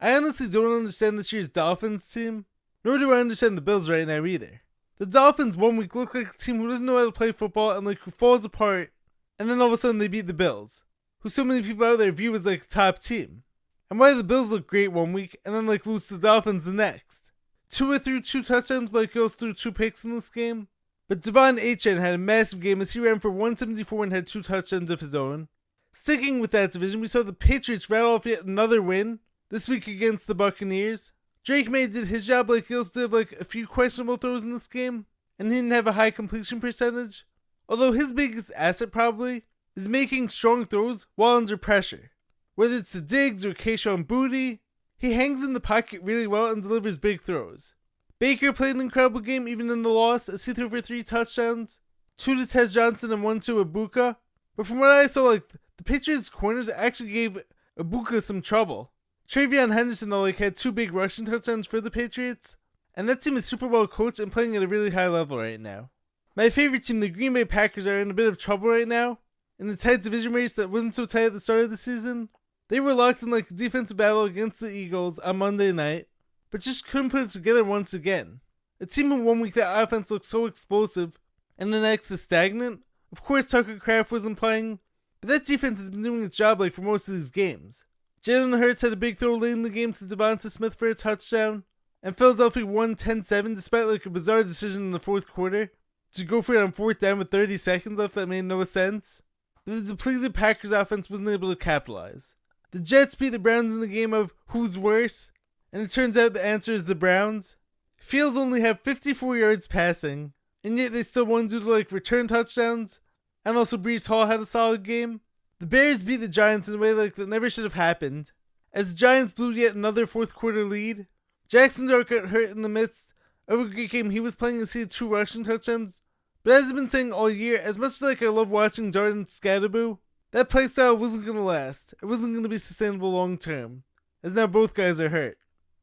I honestly don't understand this year's Dolphins team, nor do I understand the Bills right now either. The Dolphins 1 week look like a team who doesn't know how to play football and like who falls apart, and then all of a sudden they beat the Bills, who so many people out there view as like a top team. And why do the Bills look great 1 week and then like lose to the Dolphins the next? Tua threw 2 touchdowns, but he also threw 2 picks in this game. But Devon Achane had a massive game as he ran for 174 and had 2 touchdowns of his own. Sticking with that division, we saw the Patriots rattle off yet another win this week against the Buccaneers. Drake May did his job, like he also did like a few questionable throws in this game, and he didn't have a high completion percentage. Although his biggest asset probably is making strong throws while under pressure. Whether it's to Diggs or Keyshawn Boutte, he hangs in the pocket really well and delivers big throws. Baker played an incredible game even in the loss as he threw for 3 touchdowns, 2 to Tez Johnson and 1 to Ibuka. But from what I saw, like the Patriots corners actually gave Ibuka some trouble. Travion Henderson though had 2 big rushing touchdowns for the Patriots, and that team is super well coached and playing at a really high level right now. My favorite team, the Green Bay Packers, are in a bit of trouble right now. In the tight division race that wasn't so tight at the start of the season, they were locked in like a defensive battle against the Eagles on Monday night, but just couldn't put it together once again. A team in 1 week that offense looked so explosive, and the next is stagnant. Of course Tucker Kraft wasn't playing, but that defense has been doing its job like for most of these games. Jalen Hurts had a big throw late in the game to Devonta Smith for a touchdown, and Philadelphia won 10-7 despite like a bizarre decision in the fourth quarter to go for it on 4th down with 30 seconds left that made no sense. But the depleted Packers offense wasn't able to capitalize. The Jets beat the Browns in the game of who's worse, and it turns out the answer is the Browns. Fields only had 54 yards passing, and yet they still won due to like return touchdowns, and also Breece Hall had a solid game. The Bears beat the Giants in a way like that never should have happened, as the Giants blew yet another fourth quarter lead. Jackson Dart got hurt in the midst of a great game he was playing, as he had 2 rushing touchdowns. But as I've been saying all year, as much as like I love watching Dart and Scatterboo, that playstyle wasn't going to last. It wasn't going to be sustainable long term, as now both guys are hurt.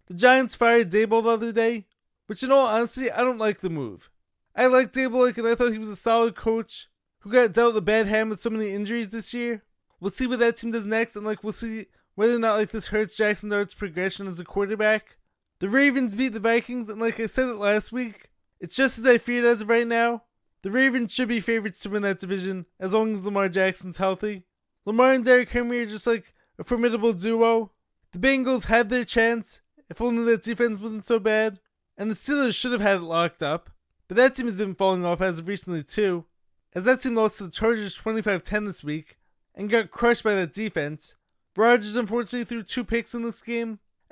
The Giants fired Daboll the other day, which in all honesty, I don't like the move. I like Daboll and I thought he was a solid coach who got dealt a bad hand with so many injuries this year. We'll see what that team does next, and we'll see whether or not this hurts Jackson Dart's progression as a quarterback. The Ravens beat the Vikings, and like I said it last week, it's just as I feared as of right now. The Ravens should be favorites to win that division as long as Lamar Jackson's healthy. Lamar and Derrick Henry are just a formidable duo. The Bengals had their chance, if only that defense wasn't so bad, and the Steelers should have had it locked up. But that team has been falling off as of recently too, as that team lost to the Chargers 25-10 this week and got crushed by that defense. Rodgers unfortunately threw 2 picks in this game,